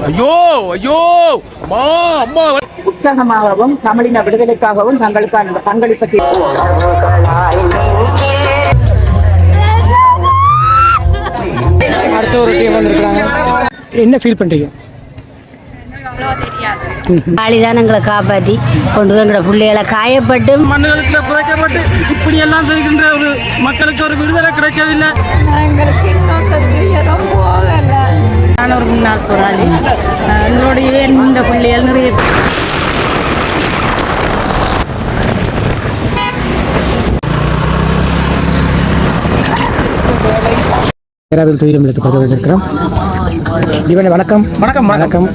ஐயோ ஐயோ அம்மா அம்மா உற்சாகமாகவும் தமிழின விடுதலைக்காகவும் தங்களுக்கான பங்களிப்பு அடுத்த ஒரு டீம் வந்திருக்காங்க. என்ன ஃபீல் பண்றீங்க? தான் எங்களை காப்பாற்றி கொண்டு போய் எங்களோட பிள்ளைகளை காயப்பட்டு மண்ணுகளுக்கு புதைக்கப்பட்டு இப்படி எல்லாம் செய்கின்ற ஒரு மக்களுக்கு ஒரு விடுதலை கிடைக்கவில்லை. நான் ஒரு முன்னாள் போராளி, எங்களுடைய இந்த பிள்ளைகள் நிறைய பேராவில் துயிலும் பதிவிருக்கிறோம். ஜீவனே வணக்கம். வணக்கம் வணக்கம்.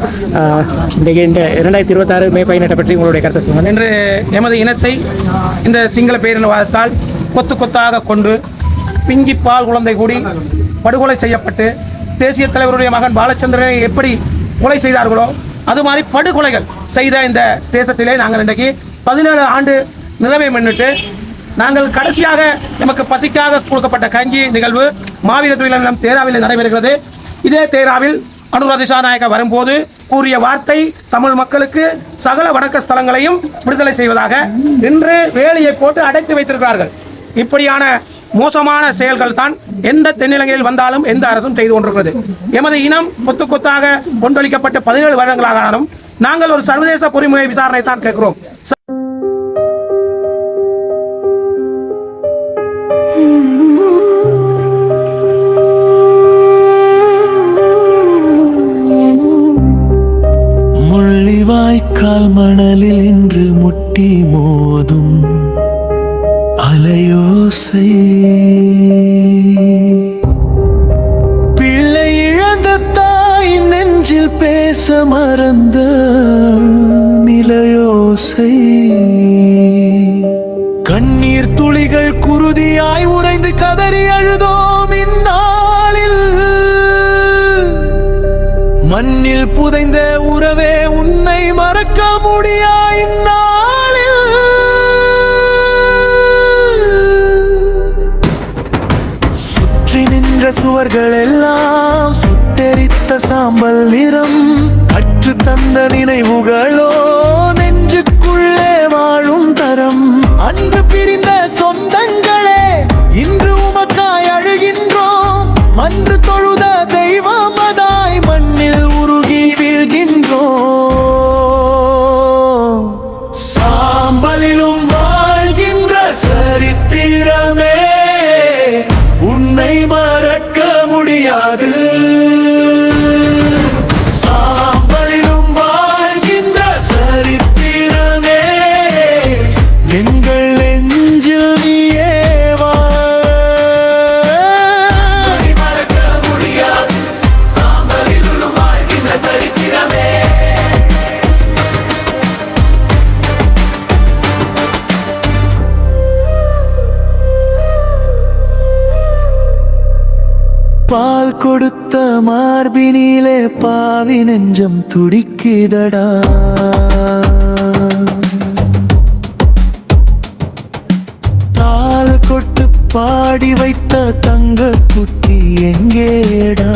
இன்றைக்கு இந்த 2026 மே 18 பற்றி உங்களுடைய கருத்தை சொல்லுங்கள். இன்று எமது இனத்தை இந்த சிங்கள பேரினவாதத்தால் கொத்து கொத்தாக கொண்டு பிங்கி பால் குழந்தை கூடி படுகொலை செய்யப்பட்டு தேசிய தலைவருடைய மகன் பாலச்சந்திரனை எப்படி கொலை செய்தார்களோ அது மாதிரி படுகொலைகள் செய்த இந்த தேசத்திலே நாங்கள் இன்றைக்கு 17 ஆண்டு நிறைவை முன்னிட்டு நாங்கள் கடைசியாக நமக்கு பசிக்காக கொடுக்கப்பட்ட கஞ்சி நிகழ்வு மாவீர தொழிலாளர் தேராவில் நடைபெறுகிறது. இதே தேராவில் அனுர திசாநாயக்க வரும்போது கூறிய வார்த்தை தமிழ் மக்களுக்கு சகல வணக்க ஸ்தலங்களையும் விடுதலை செய்வதாக இன்று வேலையை போட்டு அடைத்து வைத்திருக்கிறார்கள். இப்படியான மோசமான செயல்கள் தான் எந்த தென்னிலங்கையில் வந்தாலும் எந்த அரசும் செய்து கொண்டிருக்கிறது. எமது இனம் கொத்து கொத்தாக கொண்டொழிக்கப்பட்டு 17 வருடங்களானாலும் நாங்கள் ஒரு சர்வதேச பொறிமுறை விசாரணை தான் கேட்கிறோம். முள்ளிவாய்க்கால் மணலில் இன்று முட்டி மோதும் அலையோசை, பிள்ளை இழந்த தாய் நெஞ்சில் பேச மறந்த நிலையோசை, கண்ணீர் துளிகள் குருதியாய் உறைந்து கதறி அழுதோம் இந்நாளில், மண்ணில் புதைந்த உறவே உன்னை மறக்க முடியா இந்நாளில், சுற்றி நின்ற சுவர்கள் எல்லாம் சுட்டெரித்த சாம்பல் நிறம், கற்று தந்த நினைவுகளோ நெஞ்சுக்குள்ளே வாழும் தரம், அன்று பிரிந்த சொந்தங்களே இன்று உமக்காய் அழுகின்றோம், மன்று தொழுத தெய்வம் அதாய் மண்ணில் உருகி வீழ்கின்றோம், சாம்பலிலும் வாழ்கின்ற சரித்திரமே உன்னை மறக்க முடியாது, சாம்பலிலும் வாழ்கின்ற சரித்திரமே எங்கள் நெஞ்சில் நீயே பால் கொடுத்த மார்பினிலே பாவி நெஞ்சம் துடிக்குதடா, தால் கொட்டு பாடி வைத்த தங்க குட்டி எங்கேடா,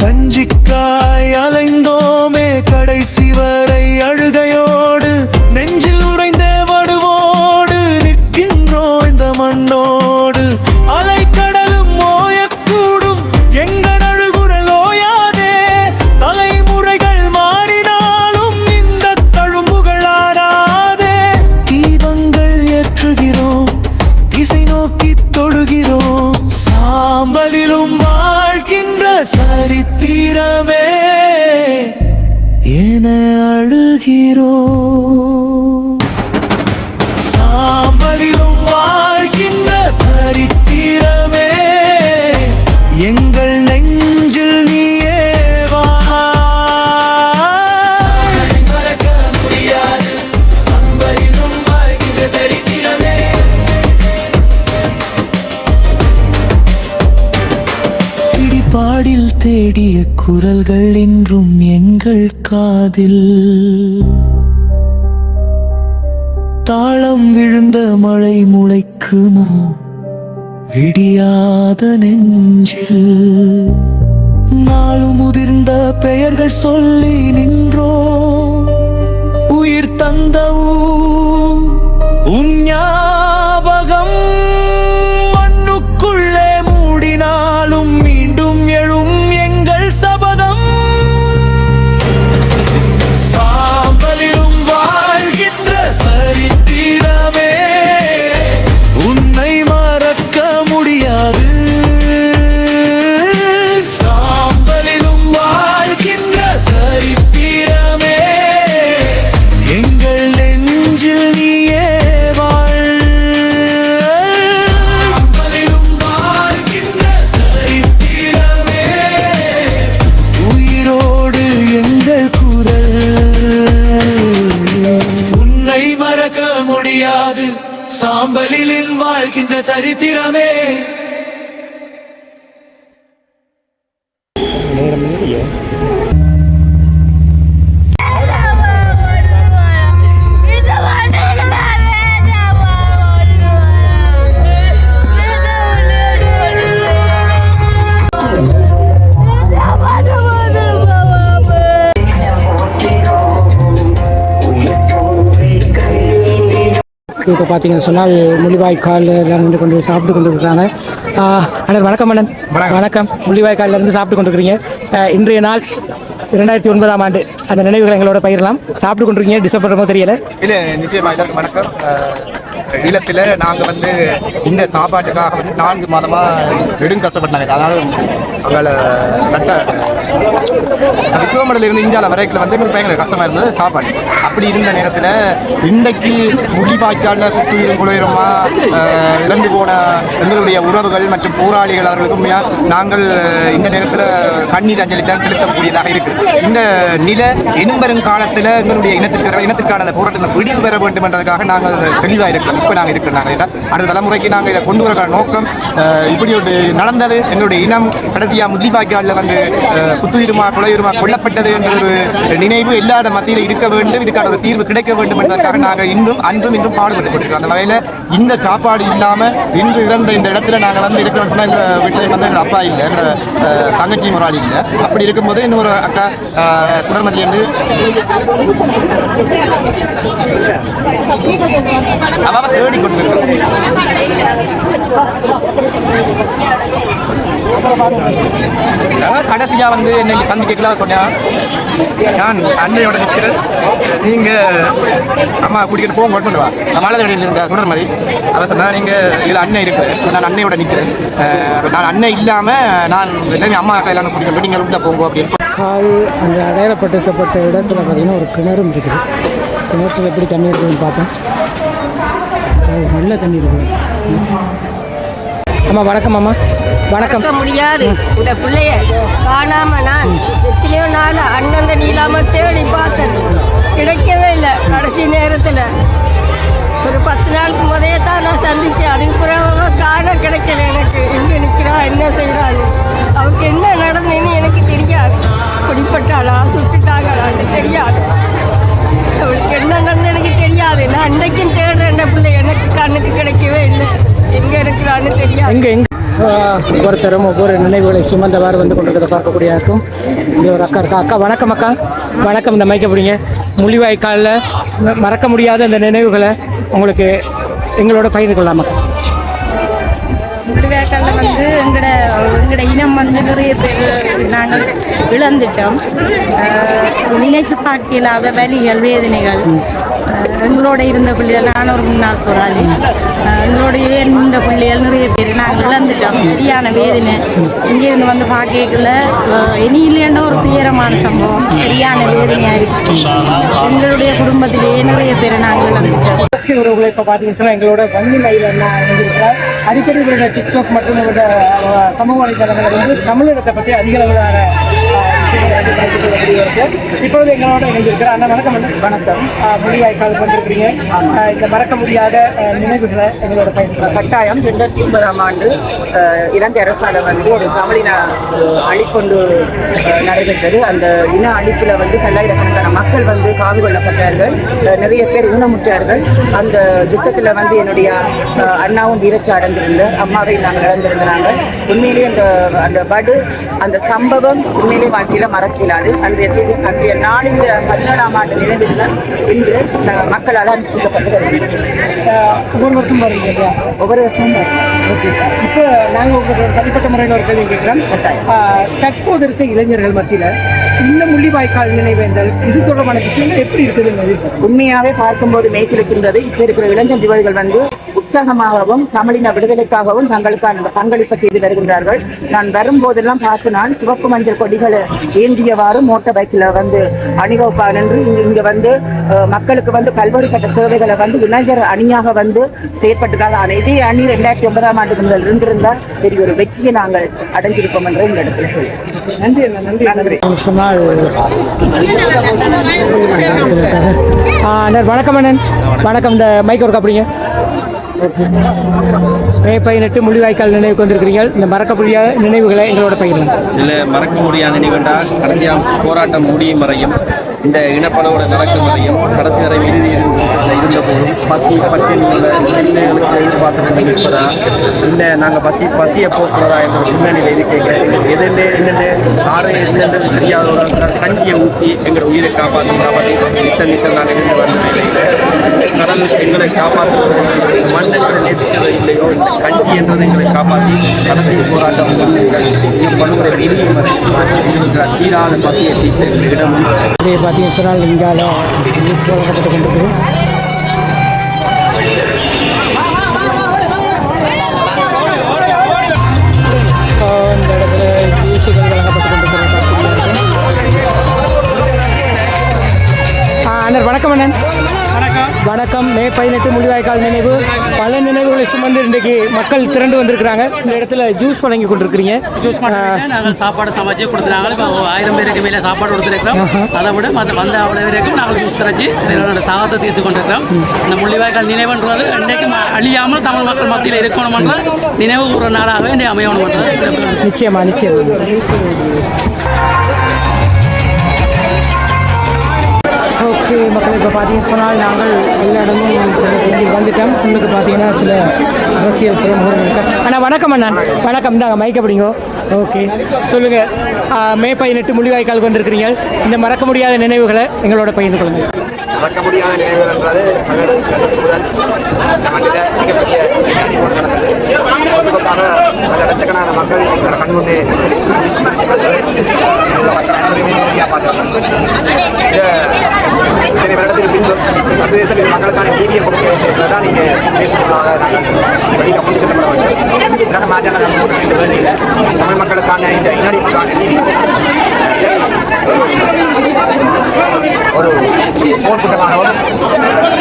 கஞ்சிக்காய் அலைந்தோமே கடைசி வரை அழுகையோடு, நெஞ்சில் உறைந்த வடுவோடு நிற்கின்றோம் இந்த மண்ணோடு, அலைக்கடலும் ஓயக்கூடும் எங்கள் அழுகுரல் ஓயாதே, தலைமுறைகள் மாறினாலும் இந்த தழும்புகள் ஆறாதே, தீபங்கள் ஏற்றுகிறோம் திசை நோக்கி தொழுகிறோம், சாம்பலிலும் வாழ்கின்ற சரித்திரமே என அழுகிறோம், சாம்பலிலும் வாழ்கின்ற சரித்திரமே எங்கள் நெஞ்சில் நீயே வா, மறக்க முடியாது சாம்பலிலும் வாழ்கின்ற சரித்திரமே, இடிபாடில் தேடிய குரல்கள் இன்றும் எங்கள் காதில், தாளம் விழுந்த மழை முளைக்குமோ விடியாத நெஞ்சில் நாளும் முதிர்ந்த பெயர்கள் சொல்லி நின்றோ உயிர் தந்தவும் உன் ஞாபகம் மண்ணுக்குள்ளே மூடினாலும் மீண்டும் எழும் எங்கள் சபதம் சாம்பலிலும் வாழ்கின்ற சரித்திரமே உன்னை மறக்க முடியாது சாம்பலிலும் வாழ்கின்ற சரித்திரமே எங்கள் நெஞ்சில் நீயே வாழ் சாம்பலிலும் வாழ்கின்ற சரித்திரமே உயிரோடு எங்கள் குரல் உன்னை மறக்க முடியாது சாம்பலில் வாழ்கின்ற சரித்திரமே இப்போ பார்த்தீங்கன்னு சொன்னால் முள்ளிவாய்க்காலில் இருந்து கொண்டு சாப்பிட்டு கொண்டு இருக்கிறாங்க. அண்ணன் வணக்கம். அண்ணன் வணக்கம். முள்ளிவாய்க்காலில் இருந்து சாப்பிட்டு கொண்டு இருக்கிறீங்க. இன்றைய நாள் 2009ஆம் ஆண்டு அந்த நினைவுகளை எங்களோட பகிரலாம். சாப்பிட்டு கொண்டிருக்கீங்க, டிஸ்டர்ப் பண்ணுறமோ தெரியல. இல்லை, நிச்சயமாக எல்லாருக்கும் வணக்கம். ஈழத்தில் நாங்கள் இந்த சாப்பாட்டுக்காக 4 மாதமாக நெடுங்க கஷ்டப்பட்டாங்க. அதாவது அவங்கள விசுவமடல இருந்து இந்தியாவில் வரைக்கும் எங்களுக்கு பயங்கர கஷ்டமாக இருந்தது சாப்பாடு. அப்படி இருந்த நேரத்தில் இன்றைக்கு முள்ளிவாய்க்காலில் குத்துயிரும் குளிரமா இறந்து போன எங்களுடைய உறவுகள் மற்றும் போராளிகள் அவர்களுக்கும் நாங்கள் இந்த நேரத்தில் கண்ணீர் அஞ்சலி தான் செலுத்தக்கூடியதாக இருக்குது. இந்த நில இனம்பெரும் காலத்தில் எங்களுடைய இனத்திற்கான அந்த போராட்டத்தில் விடிவு பெற வேண்டும் என்றதுக்காக நாங்கள் தெளிவாக இருக்கிறோம். இப்போ நாங்கள் இருக்கிறோம். அடுத்த தலைமுறைக்கு நாங்கள் இதை கொண்டு வர நோக்கம் இப்படி ஒரு நடந்தது. எங்களுடைய இனம் கடைசியாக முள்ளிவாய்க்காலில் குத்துயிருமா குலையுருமா கொல்லப்பட்டது என்ற ஒரு நினைவு எல்லார மத்தியில் இருக்க வேண்டும். இதுக்கான ஒரு தீர்வு கிடைக்க வேண்டும் என்பதற்காக நாங்கள் இன்றும் பாடுபட்டு கொண்டிருக்கிறோம். அந்த வகையில் இந்த சாப்பாடு இல்லாமல் இன்று இறந்த இந்த இடத்துல நாங்கள் இருக்கிறோம் சொன்னால் எங்கள் வீட்டில் எங்கள் அப்பா இல்லை, எங்களோட தங்கச்சி முறாளி இல்லை. அப்படி இருக்கும்போது இன்னொரு அக்கா சுடர்மதி என்று அதாவது தேடிக்கொண்டிருக்கிறோம். கடைசியா என்னை சந்திக்கலாம் சொன்னா நான் அன்னையோட நிற்கிறேன். நீங்க அம்மா குடிக்கிட்டு போங்க சொல்லுவா. மலைதடியில் இருந்த சுடர்மதி அதை சொன்னா நீங்க இதில் அண்ணன் இருக்கிறேன், நான் அன்னையோட நிற்கிறேன். நான் அண்ணன் இல்லாம நான் அம்மா கையிலான குடிக்க நீங்க உள்ள போங்க அப்படின்னு கால் அந்த அடையாளப்படுத்தப்பட்ட இடத்துல பார்த்தீங்கன்னா ஒரு கிணறும் இருக்குது. கிணத்துல எப்படி தண்ணி இருக்குதுன்னு பார்த்தேன். நல்ல தண்ணி இருக்குது. அம்மா வணக்கம். அம்மா வணக்கம். முடியாது இந்த பிள்ளைய காணாம நான் எத்தனையோ நாள் அண்ணந்த நீளாம தேடி பார்த்தேன், கிடைக்கவே இல்லை. கடைசி நேரத்தில் ஒரு 10 நாளுக்கு முதலே தான் நான் சந்தித்தேன். அதுக்கு பிறகு காண கிடைக்கல. எனக்கு எங்கே நிற்கிறா, என்ன செய்கிறாரு, அவருக்கு என்ன நடந்ததுன்னு எனக்கு தெரியாது. குடிப்பட்டாளா சுட்டுட்டாங்களா தெரியாது. அவளுக்கு என்ன நடந்தது எனக்கு தெரியாது. நான் அன்றைக்கும் தேடுறேன். அந்த பிள்ளை எனக்கு கண்ணுக்கு கிடைக்கவே இல்லை. எங்கே இருக்கிறான்னு தெரியாது. எங்கே ஒவ்வொருத்தரும் ஒவ்வொரு நினைவுகளை சுமந்தவாறு கொண்டிருக்கிறத பார்க்கக்கூடிய இருக்கும். இங்கே ஒரு அக்கா இருக்கா. அக்கா வணக்கம். அக்கா வணக்கம். இந்த மைக்க பிடிங்க. முள்ளிவாய்க்காலில் மறக்க முடியாத இந்த நினைவுகளை உங்களுக்கு எங்களோட பகிர்ந்து கொள்ளலாம். முள்ளிவாய்க்காலில் எங்களோட இனம் நிறைய பேர் நாங்கள் இழந்துட்டோம். நினைச்சு பார்க்க இல்லாத வலிகள் வேதனைகள். எங்களோட இருந்த பிள்ளைகள், நான் ஒரு முன்னாள் போராளி, எங்களோடைய இருந்த பிள்ளைகள் நிறைய பேர் நாங்கள் இழந்துட்டோம். சரியான வேதனை. இங்கேருந்து பார்க்கல இனி இல்லைன்னா ஒரு துயரமான சம்பவம். சரியான வேதனையாக இருக்கு. எங்களுடைய குடும்பத்திலேயே நிறைய பேர் நாங்கள் இழந்துட்டோம். உறவுகளை இப்போ பார்த்தீங்கன்னா எங்களோட வங்கி மையில் இருக்கிறார். அடிக்கடி இவருடைய டிக்டாக் மற்றும் இவருடைய சமூக வலைதளங்களில் தமிழகத்தை பற்றி அதிக அளவிலான இப்பொழுது எங்களோட இணைந்திருக்கிற அண்ணா வணக்கம். வணக்கம். மொழிவாய்க்கால் வந்திருக்கிறீங்க. இந்த மறக்க முடியாத நினைவுகளை எங்களோட கட்டாயம் 2009ஆம் ஆண்டு இலங்கை அரசாங்கம் வந்து ஒரு தமிழின அழிப்பொண்டு நடைபெற்றது. அந்த இன அழிப்பில் வந்து பல்லாயிரக்கணக்கான மக்கள் வந்து காவு கொள்ளப்பட்டார்கள், நிறைய பேர் ஊனமுற்றார்கள். அந்த யுத்தத்தில் வந்து என்னுடைய அண்ணாவும் வீரச்சி அடைந்திருந்தார், அம்மாவை நாங்கள் இழந்திருந்தாங்க. உண்மையிலேயே அந்த படு அந்த சம்பவம் உண்மையிலேயே வாழ்க்கையில் மறக்க இயலாது. அன்றைய நாளில் 17ஆம் ஆண்டு நினைவில் இன்று மக்களால் அனுஷ்டிக்கப்பட்டு வருகிறது. ஒவ்வொரு வருஷம் வருவீங்க இல்லையா? ஒவ்வொரு வருஷமும் ஓகே. இப்போ நாங்கள் உங்களுக்கு தனிப்பட்ட முறையில் ஒரு கேள்வி கேட்கிறோம். தற்போது இருக்க இளைஞர்கள் மத்தியில் இந்த முள்ளிவாய்க்கால் நினைவேந்தல் இது தொடர்பான விஷயங்கள் எப்படி இருக்குது? உண்மையாகவே பார்க்கும்போது மெய்சிலிருக்கின்றது. இப்போ இருக்கிற இளைஞர் யுவதிகள் வந்து உற்சாகமாகவும் தமிழின விடுதலைக்காகவும் தங்களுக்கான பங்களிப்பு செய்து வருகின்றார்கள். நான் வரும்போதெல்லாம் பார்த்து நான் சிவப்பு மஞ்சள் கொடிகளை ஏந்தியவாறு மோட்டார் பைக்கில் வந்து அணிவகுப்பா நின்று இங்கே வந்து மக்களுக்கு வந்து பல்வேறுபட்ட சேவைகளை வந்து இளைஞர் அணியாக வந்து செயற்பட்டுக்காக. ஆனால் இதே அணி 2009ஆம் ஆண்டு முதல் இருந்திருந்தால் பெரிய ஒரு வெற்றியை நாங்கள் அடைஞ்சிருப்போம் என்ற இந்த இடத்துல சொல்லுவோம். நன்றி நன்றி நன்றி. சொன்னால் வணக்கம் அண்ணன். வணக்கம். இந்த மைக் ஒர்க் அப்படிங்க. மே 18 முள்ளிவாய்க்கால் நினைவுக்கு வந்திருக்கிறீங்க. இந்த மறக்க முடியாத நினைவுகளை எங்களோட பகிரலாம். இதில் மறக்க முடியாத நினைவுண்டால் கடைசியாக போராட்டம் முடியும் வரையும், இந்த இனப்படவோட நடக்கும் வரையும், கடைசி வரை இறுதி இருந்த போதும் பசி பட்டினியுள்ள செல்லுகளுக்கு எதிர்பார்த்து நிற்பதா இல்லை நாங்கள் பசியை போக்குறதா என்ற பின்னணியில் இருக்க எதிர்ந்து என்னென்று ஆறு என்னென்று தெரியாத கஞ்சியை ஊற்றி எங்கள் உயிரை காப்பாற்றி நித்த நாங்கள் இருந்து வந்த நிலையில் கடல் எங்களை காப்பாற்றுவது மண் எங்களை நேசித்ததோ இல்லையோ இந்த கஞ்சி என்றதை எங்களை காப்பாற்றி கடைசி போராட்டம் படுகொலை முடியும் வரை இருக்கிற தீராத பசியை தீர்த்த எங்களிடம் பார்த்தீங்கன்னு சொன்னால் இங்கால வழங்கப்பட்டு கொண்டிருக்குது. இந்த இடத்துல ஜூஸுகள் வழங்கப்பட்டு கொண்டிருக்கிறது. அண்ணன் வணக்கம். அண்ணன் வணக்கம். மே 18 முள்ளிவாய்க்கால் நினைவு. பல நினைவுகளை சுமந்து இன்றைக்கு மக்கள் திரண்டு வந்திருக்கிறாங்க. இந்த இடத்துல ஜூஸ் வழங்கி கொண்டிருக்கிறீங்க. ஜூஸ் நாங்கள் சாப்பாடு சமைச்சு கொடுத்துருக்காங்க. இப்போ 1000 பேருக்கு மேலே சாப்பாடு கொடுத்துருக்கிறோம். அதை விட மற்ற வந்த அவ்வளோ வரைக்கும் நாங்கள் ஜூஸ் கரைச்சி என்னோட தாகத்தை தீர்த்து கொண்டிருக்கிறோம். இந்த முள்ளிவாய்க்கால் நினைவுன்றது இன்றைக்கும் அழியாமல் தமிழ் மக்கள் மத்தியில் இருக்கணுமென்ற நினைவு ஒரு நாளாகவே இந்த அமையணும்ன்றது. நிச்சயமா நிச்சயமா. ஓகே மக்கள், இப்போ பார்த்தீங்கன்னு சொன்னால் நாங்கள் எல்லா இடமும் வந்துட்டோம். உங்களுக்கு பார்த்தீங்கன்னா சில அரசியல் பிரமுகர்கள் இருக்காங்க. அண்ணா வணக்கம். அண்ணா வணக்கம். இந்தாங்க மைக் அப்படிங்கோ. ஓகே சொல்லுங்கள். மே 18 முள்ளிவாய்க்காலுக்கு வந்திருக்கிறீங்க. இந்த மறக்க முடியாத நினைவுகளை எங்களோட பகிர்ந்து கொள்ளுங்கள். மறக்க முடியாத நினைவுகள் என்றது முதல் இந்த மண்ணில் மிகப்பெரிய நடந்தது. பல லட்சக்கணக்கான மக்கள் கண்முன்னே இத்தனை வருடத்துக்கு பின்பு சர்வதேச மக்களுக்கான நீதியை கொடுக்க தான் நீங்கள் பேசுவதாக நாங்கள் வெளியில் கொண்டு செல்லப்பட வேண்டும். இதற்காக மாற்றம் இந்த வேளையில் தமிழ் மக்களுக்கான இந்த இனடிப்புக்கான நீதி ஒரு போர்க்குற்றமாகவும்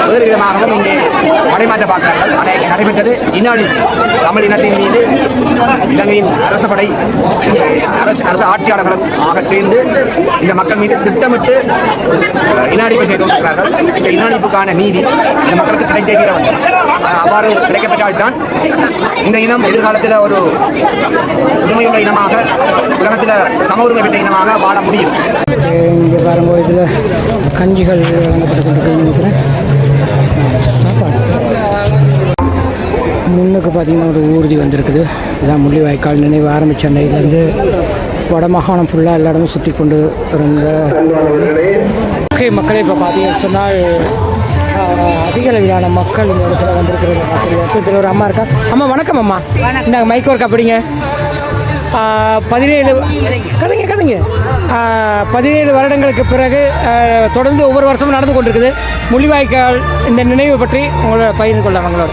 வேறு விதமாகவும் இங்கே மடைமாற்ற பார்க்கிறார்கள். ஆனால் இங்கே நடைபெற்றது இனஅழிப்பு. தமிழ் இனத்தின் மீது இலங்கையின் அரசப்படை அரசு ஆட்சியாளர்களும் ஆக சேர்ந்து இந்த மக்கள் மீது திட்டமிட்டு இனஅழிப்பு செய்து கொண்டிருக்கிறார்கள். இந்த இனஅழிப்புக்கான நீதி இந்த மக்களுக்கு கிடைத்தே வந்து அவ்வாறு கிடைக்கப்பட்டால்தான் இந்த இனம் எதிர்காலத்தில் ஒரு உரிமையுள்ள இனமாக, உலகத்தில் சம உரிமை பெற்ற இனமாக வாழ முடியும். இங்கே வரும்போது இதில் கஞ்சிகள் வழங்கப்பட்டு கொண்டிருக்குன்னு நினைக்கிறேன். சாப்பாடு முன்னுக்கு பார்த்திங்கன்னா ஒரு ஊர்தி வந்திருக்குது. இதுதான் முள்ளிவாய்க்கால் நினைவு ஆரம்பித்த அந்த இதுலேருந்து வடமாகாணம் ஃபுல்லாக எல்லா இடமும் சுற்றி கொண்டு இருந்த ஓகே மக்களே. இப்போ பார்த்தீங்கன்னு சொன்னால் அதிக அளவிலான மக்கள் இந்த இடத்துல வந்திருக்கிறது. இதில் ஒரு அம்மா இருக்கா. அம்மா வணக்கம். அம்மா இந்த மைக் ஒர்க் அப்படிங்க. 17 வருடங்களுக்கு பிறகு தொடர்ந்து ஒவ்வொரு வருஷமும் நடந்து கொண்டிருக்குது முள்ளிவாய்க்கால். இந்த நினைவு பற்றி உங்களோட பகிர்ந்து கொள்ள அவங்களோட.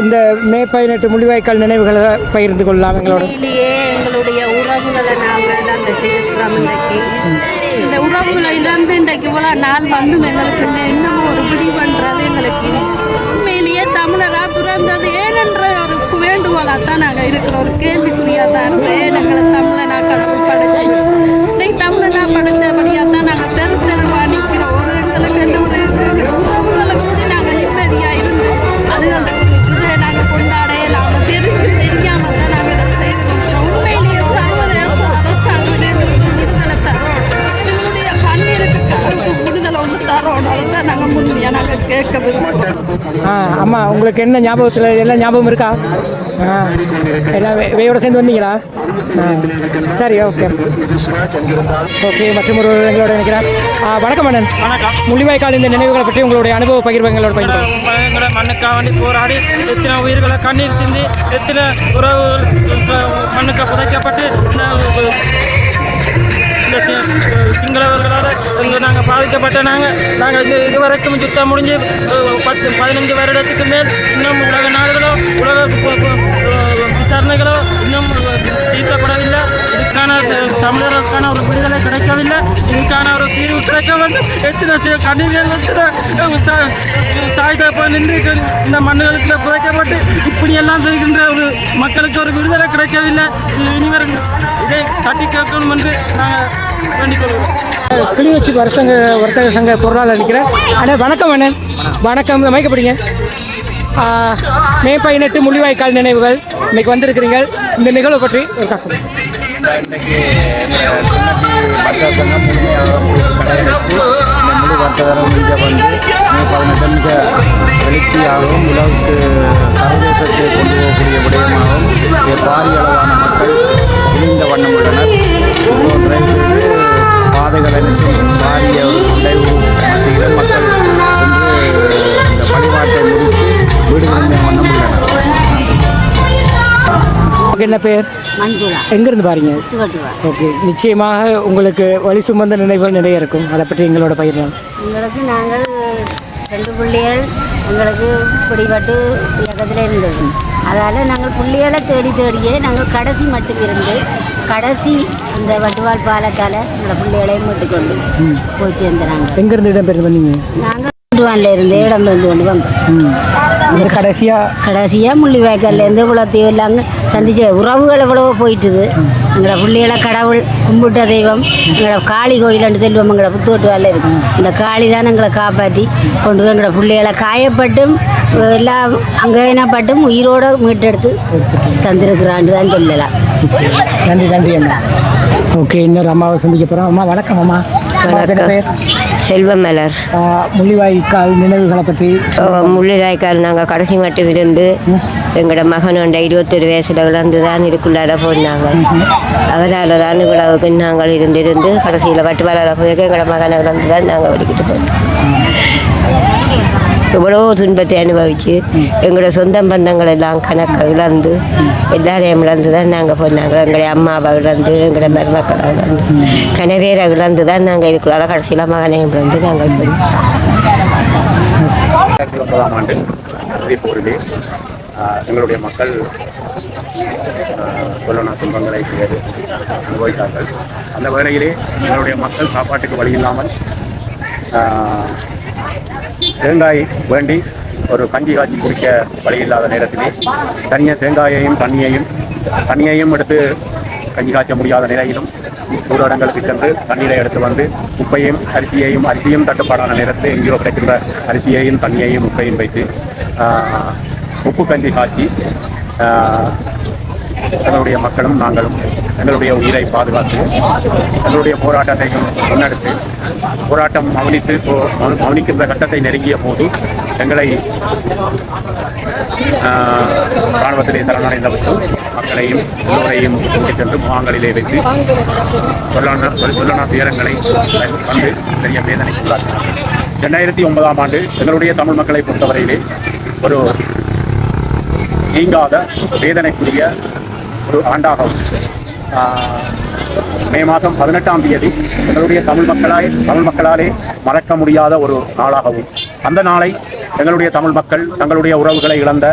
இந்த மே 18 முள்ளிவாய்க்கால் நினைவுகளை பகிர்ந்து கொள்ளலாம் எங்களோட. உண்மையிலேயே எங்களுடைய உறவுகளை நாங்கள் இழந்துட்டு இருக்கிறோம். இன்றைக்கு இந்த உறவுகளை இழந்து இன்றைக்கு இவ்வளோ நாள் வந்து எங்களுக்கு இன்னமும் ஒரு பிடிபன்றது எங்களுக்கு இல்லை. உண்மையிலேயே தமிழராக பிறந்தது ஏனென்ற ஒரு வேண்டுகோளாக தான் நாங்கள் இருக்கிற ஒரு கேள்விக்குறியாக தான் இருந்தேன். எங்களை தமிழனாக கடவுள் படைச்சு இன்னைக்கு தமிழனாக படைத்தபடியாக தான் நாங்கள் தெருவாக நிற்கிறோம். ஒரு எங்களுக்கு எந்த ஒரு உறவுகளை கூடி நாங்கள் நிம்மதியாக இருந்து அதுகள் இதை நாங்கள் கொண்டாட நாங்கள் தெரியாமல் தான் நாங்கள் இதை செய்கிறோம். உண்மையிலேயே சர்வதேச அரசாங்கம் எங்களுக்கு ஒரு விடுதலை தரோம். எங்களுடைய கண்ணீருக்கு கடவுளுக்கு விடுதலை ஒன்று தரோம். அதுதான் நாங்கள் முன்மையாக நாங்கள் கேட்க விரும்புகிறோம். அம்மா உங்களுக்கு என்ன ஞாபகத்தில் எல்லாம் ஞாபகம் இருக்கா? எல்லாம் வேயோட சேர்ந்து வந்தீங்களா? சரி, ஓகே ஓகே. மற்றும் ஒரு எங்களோட நினைக்கிறேன். வணக்கம் அண்ணன். வணக்கம். முள்ளிவாய்க்கால் இந்த நினைவுகளை பற்றி உங்களுடைய அனுபவ பகிர்வு எங்களோட பகிர்வு. எங்களை மண்ணுக்காக வேண்டி போராடி எத்தனை உயிர்களை கண்ணீர் சிந்தி எத்தனை உறவுகள் மண்ணுக்கு புதைக்கப்பட்டு இந்த சிங்களவர்களால் நாங்கள் பாதிக்கப்பட்ட நாங்கள் இதுவரைக்கும் யுத்தம் முடிஞ்சு 15 வருடத்துக்கு மேல் இன்னும் உலக நாடுகளோ உலக விசாரணைகளோ இன்னும் தீர்க்கப்படவில்லை. இதுக்கான தமிழர்களுக்கான ஒரு விடுதலை கிடைக்கவில்லை. இதுக்கான ஒரு தீர்வு கிடைக்க வேண்டும். எத்தனை கண்ணீர்கள் தாய் தப்ப நின்று இந்த மண்ணுகளுக்கு புதைக்கப்பட்டு இப்படியெல்லாம் செய்கின்ற ஒரு மக்களுக்கு ஒரு விடுதலை கிடைக்கவில்லை. இனிவரும் இதை தட்டி கேட்கணும் என்று நாங்கள் வேண்டிக் கொள்கிறோம். கிளிநொச்சி வர்த்தக சங்க பொருளாளர் நிற்கிறேன். அண்ணன் வணக்கம். அண்ணன் வணக்கம். மயக்கப்படுங்க. மே 18 முள்ளிவாய்க்கால் நினைவுகள் இன்னைக்கு வந்திருக்கிறீங்க. இந்த நிகழ்வை பற்றி ஒரு காசு. இன்னைக்கு வர்த்தக சங்கம் முழுமையாக கடலுக்கு இந்த முழு வர்த்தகரம் இங்கே வந்து மே 18 மிக எழுச்சியாகவும் உலகுக்கு சர்வதேசத்தை கொண்டு போகக்கூடிய விடயமாகவும் பாரிய அளவான மக்கள் குளிர்ந்த வண்ணம் உள்ளனர். தயவு செய்து பாதைகளை பாரிய விளைவு மத்தியில் மக்கள் வந்து இந்த வழிபாட்டை முடித்து வீடு திரும்பிய வண்ணம் உள்ளனர். என்ன பேர்? மஞ்சுளா. எங்கேருந்து பாருங்க? ஓகே. நிச்சயமாக உங்களுக்கு வழி சுமந்த நினைவுகள் நிறைய இருக்கும். அதை பற்றி எங்களோட பகிரலாம். எங்களுக்கு நாங்கள் 2 பிள்ளைகள் எங்களுக்கு பிடிபட்டு இயக்கத்தில் இருந்தது. அதால் நாங்கள் பிள்ளைகளை தேடியே நாங்கள் கடைசி மட்டும் இருந்து கடைசி இந்த வட்டுவால் பாலத்தால் எங்களை பிள்ளைகளையும் மீட்டுக்கொண்டு போய் சேர்ந்துறாங்க. எங்கேருந்து இடம்பெயர்ந்து வந்தீங்க? நாங்கள் வட்டுவானில் இருந்து இடம் வந்து வந்தோம். கடைசியாக முள்ளிவாய்க்கால்லேருந்து குளத்தையும் இல்லாங்க சந்திச்ச உறவுகள் எவ்வளவோ போயிட்டுது. எங்களோட பிள்ளைகளை கடவுள் கும்பிட்ட தெய்வம் எங்களோட காளி கோயில்னு சொல்லுவோம். எங்களோட புத்தோட்டுவாரில் இருக்கும். இந்த காளி தான் எங்களை காப்பாற்றி கொண்டு போய் எங்களோட பிள்ளைகளை காயப்பட்டும் எல்லாம் அங்கேனப்பட்டும் உயிரோடு மீட்டெடுத்து தந்திருக்கிறான்னு தான் சொல்லலாம். நன்றி நன்றி அம்மா. ஓகே, இன்னொரு அம்மாவை சந்திக்க போகிறோம். அம்மா வணக்கம். அம்மா பேர்? செல்வமலர். முள்ளிவாய்க்கால் நினைவுகளை பற்றி. முள்ளிவாய்க்கால் நாங்கள் கடைசி மட்டும் இருந்து எங்களோட மகன் 21 வயசில் இழந்து தான் இதுக்குள்ளார போனாங்க. அவரால் தான் இவ்வளவுக்கு நாங்கள் இருந்து கடைசியில் வட்டுவாளர் போய் எங்களோட மகனை இழந்து தான் நாங்கள் வடிக்கிட்டு போனோம். எவ்வளோ துன்பத்தை அனுபவிச்சு எங்களோட சொந்த பந்தங்கள் எல்லாம் கணக்கை இழந்து எல்லாரையும் இழந்து தான் நாங்கள் போனாங்க. எங்களுடைய அம்மாவை இழந்து எங்களோட மருமக்களை இழந்து கனவேரை இழந்து தான் நாங்கள் இதுக்குள்ளார கடைசியில் மகனையும் இழந்து நாங்கள் போனோம். 2009ஆம் ஆண்டு ஸ்ரீபோரிலே எங்களுடைய மக்கள் சொல்லனா துன்பங்களை அனுபவித்தார்கள். அந்த வேளையிலே எங்களுடைய மக்கள் சாப்பாட்டுக்கு வழி இல்லாமல் தேங்காய் வேண்டி ஒரு கஞ்சி காய்ச்சி குடிக்க வழி இல்லாத நேரத்திலே தனியாக தேங்காயையும் தண்ணியையும் எடுத்து கஞ்சி காய்ச்ச முடியாத நிலையிலும் தூர இடங்களுக்கு சென்று தண்ணீரை எடுத்து வந்து உப்பையும் அரிசியும் தட்டுப்பாடான நேரத்தில் எங்கேயோ கிடைக்கின்ற அரிசியையும் தண்ணியையும் உப்பையும் வைத்து உப்பு கஞ்சி காய்ச்சி எங்களுடைய மக்களும் நாங்களும் எங்களுடைய உயிரை பாதுகாத்து எங்களுடைய போராட்டத்தையும் முன்னெடுத்து போராட்டம் மௌனிக்கின்ற கட்டத்தை நெருங்கிய போது எங்களை இராணுவத்திலே சரணடைந்த மக்களையும் எல்லோரையும் கூட்டிச் சென்று முகாம்களிலே வைத்து சொல்லனா துயரங்களை வந்து பெரிய வேதனைக்குள்ளார்கள். 2009ஆம் ஆண்டு எங்களுடைய தமிழ் மக்களை பொறுத்தவரையிலே ஒரு நீங்காத வேதனைக்குரிய ஒரு ஆண்டாகவும் மே மாதம் 18ஆம் தேதி எங்களுடைய தமிழ் மக்களாலே மறக்க முடியாத ஒரு நாளாகவும் அந்த நாளை எங்களுடைய தமிழ் மக்கள் தங்களுடைய உறவுகளை இழந்த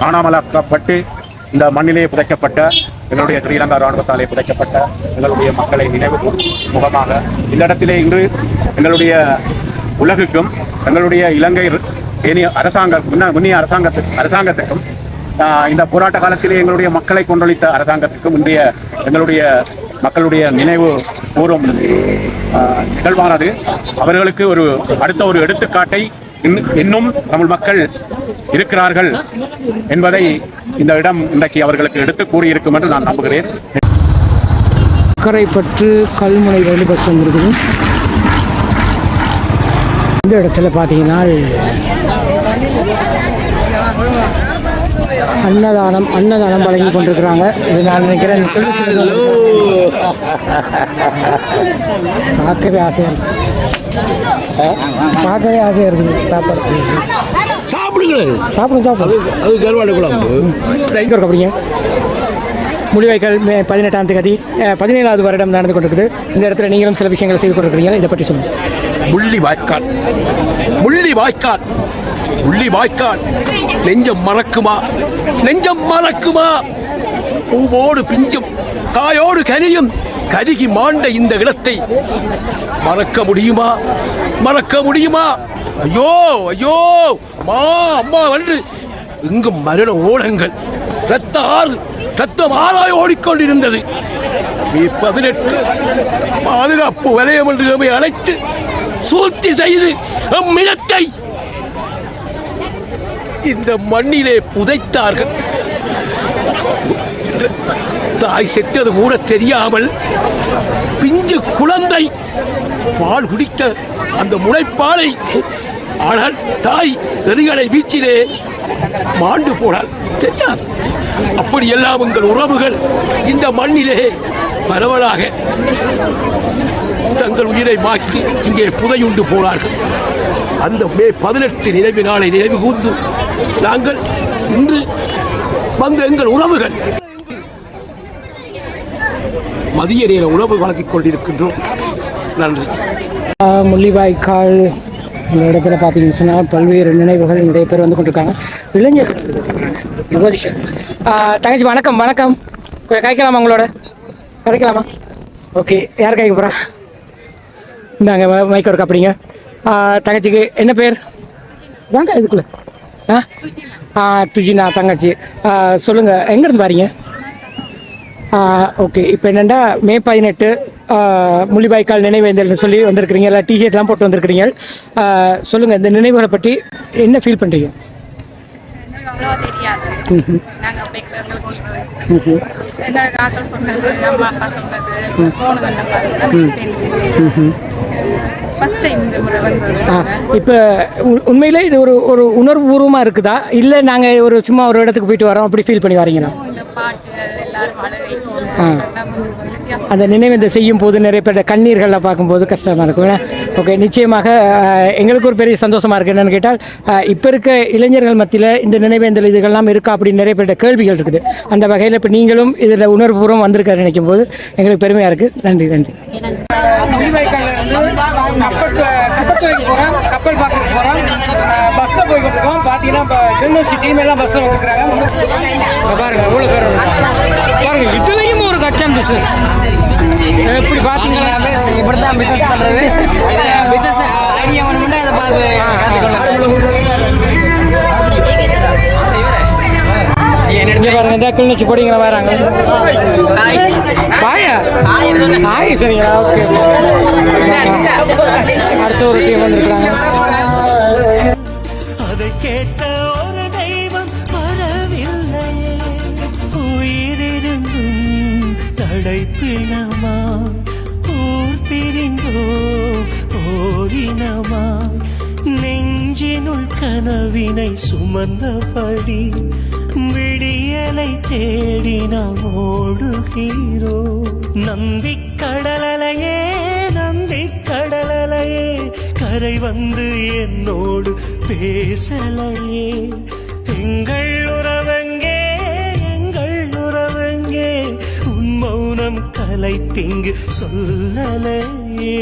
காணாமலாக்கப்பட்டு இந்த மண்ணிலே புதைக்கப்பட்ட எங்களுடைய ஸ்ரீலங்கா இராணுவத்தாலே புதைக்கப்பட்ட எங்களுடைய மக்களை நினைவு முகமாக இந்த இடத்திலே இன்று எங்களுடைய உலகுக்கும் எங்களுடைய இலங்கை முன்னிய அரசாங்கத்துக்கும் இந்த போராட்ட காலத்திலே எங்களுடைய மக்களை கொன்றளித்த அரசாங்கத்துக்கும் இன்றைய எங்களுடைய மக்களுடைய நினைவு கூறும் நிகழ்வானது அவர்களுக்கு அடுத்த ஒரு எடுத்துக்காட்டை இன்னும் தமிழ் மக்கள் இருக்கிறார்கள் என்பதை இந்த இடம் இன்றைக்கு அவர்களுக்கு எடுத்து கூறியிருக்கும் என்று நான் நம்புகிறேன். அக்கரைப்பற்று கல்முனை ரயில் பஸ் வந்துருக்குது. இந்த இடத்துல பார்த்தீங்கன்னா அன்னதானம் வழங்கி கொண்டிருக்கிறாங்க. இது நான் நினைக்கிறேன் பார்க்கவே ஆசையாக இருக்குது சாப்பிடுங்க. அப்படிங்க முள்ளிவாய்க்கால் 18ஆம் தேதி 17வது வருடம் நடந்து கொண்டிருக்குது. இந்த இடத்துல நீங்களும் சில விஷயங்களை செய்து கொண்டிருக்கிறீங்க. இதை பற்றி சொல்லுங்கள். முள்ளிவாய்க்கால் நெஞ்சம் மறக்குமா பூவோடு பிஞ்சும் காயோடு கனியும் கருகி மாண்ட இந்த இடத்தை மறக்க முடியுமா? ஐயோ அம்மா என்று இங்கும் மரண ஓடங்கள் ரத்தம் ஆறாய் ஓடிக்கொண்டிருந்தது. 18 பாதுகாப்பு வலயம் என்று அழைத்து சூழ்ச்சி செய்து அம்மிடத்தை இந்த மண்ணிலே புதைத்தார்கள். தாய் செத்தது கூட தெரியாமல் பிஞ்சு குழந்தை பால் குடித்த அந்த முளைப்பாலை, ஆனால் தாய் நெறிகளை வீச்சிலே மாண்டு போனால் தெரியாது. அப்படியெல்லாம் உங்கள் உறவுகள் இந்த மண்ணிலே பரவலாக தங்கள் உயிரை மாற்றி இங்கே புதையுண்டு போனார்கள். அந்த மே 18 நினைவு நாளை நினைவு கூர்ந்து நாங்கள் இன்று வந்து எங்கள் உறவுகள் மதிய நேர உணவு வழங்கிக் கொண்டிருக்கின்றோம். நன்றி. முள்ளிவாய்க்கால் இந்த இடத்துல பார்த்தீங்கன்னு சொன்னால் பல்வேறு நினைவுகள் நிறைய பேர் வந்து கொண்டிருக்காங்க. இளைஞர் தங்கச்சி வணக்கம். கதைக்கலாமா? உங்களோட கதைக்கலாமா? ஓகே, யார் கைக்க போகிறா? இந்தாங்க மைக் ஒர்க். அப்படிங்க தங்கச்சிக்கு என்ன பேர்? வாங்க இதுக்குள்ளே. துஜினா தங்கச்சி. சொல்லுங்கள், எங்கேருந்து வரீங்க? ஓகே, இப்போ என்னென்னா மே 18 முள்ளிவாய்க்கால் நினைவேந்தல்னு சொல்லி வந்திருக்கிறீங்க. எல்லாம் டிஷர்ட்லாம் போட்டு வந்திருக்கிறீங்க. சொல்லுங்கள், இந்த நினைவுகளை பற்றி என்ன ஃபீல் பண்ணுறீங்க? இப்போ உண்மையிலே இது ஒரு உணர்வுபூர்வமாக இருக்குதா, இல்லை நாங்கள் சும்மா ஒரு இடத்துக்கு போயிட்டு வரோம் அப்படி ஃபீல் பண்ணி வரீங்களா? அந்த நினைவு செய்யும் போது நிறைய பேர் கண்ணீர்களை பார்க்கும்போது கஷ்டமாக இருக்கும். ஓகே, நிச்சயமாக எங்களுக்கு ஒரு பெரிய சந்தோஷமாக இருக்குது. என்னென்னு கேட்டால் இப்போ இருக்க இளைஞர்கள் மத்தியில் இந்த நினைவேந்தல் இதுகள்லாம் இருக்கா அப்படின்னு நிறைய பேர்ட்ட கேள்விகள் இருக்குது. அந்த வகையில் இப்போ நீங்களும் இதில் உணர்வுபூர்வம் வந்திருக்காரு நினைக்கும் போது எங்களுக்கு பெருமையாக இருக்குது. நன்றி. கப்பல் பார்க்க போகிறோம். பஸ்ஸில் போய் கொண்டிருக்கோம். பார்த்தீங்கன்னா இப்போ கிளிநொச்சி டீம் எல்லாம் பஸ்ஸில் வந்துருக்காங்க. பாருங்கள் எவ்வளோ பேர் பாருங்கள். இதுலேயும் ஒரு கச்சான் பிஸ்னஸ் எப்படி பார்த்தீங்கன்னா இப்படி தான் பிஸ்னஸ் பண்ணுறது. பிஸ்னஸ் ஐடியா பண்ணி அதை பார்த்து பாருங்க. இந்த கிளிநொச்சி போடிங்களா வராங்க. சரிங்களா? ஓகே, அடுத்த ஒரு டீம் வந்திருக்காங்க. அதை கேட்ட ஒரு தெய்வம் வரவில்லை. உயிரிருந்தும் தடைப்பிணமா ஊர் பிரிந்தோ ஓரினமா நெஞ்சினுள் கனவினை சுமந்தபடி விடியலை தேடி நாம் ஓடுகிறோ. நந்திக்கடலையே கரை வந்து என்னோடு பேசலையே. எங்கள் உறவெங்கே உன் மௌனம் கலைத்திங்கு சொல்லலையே.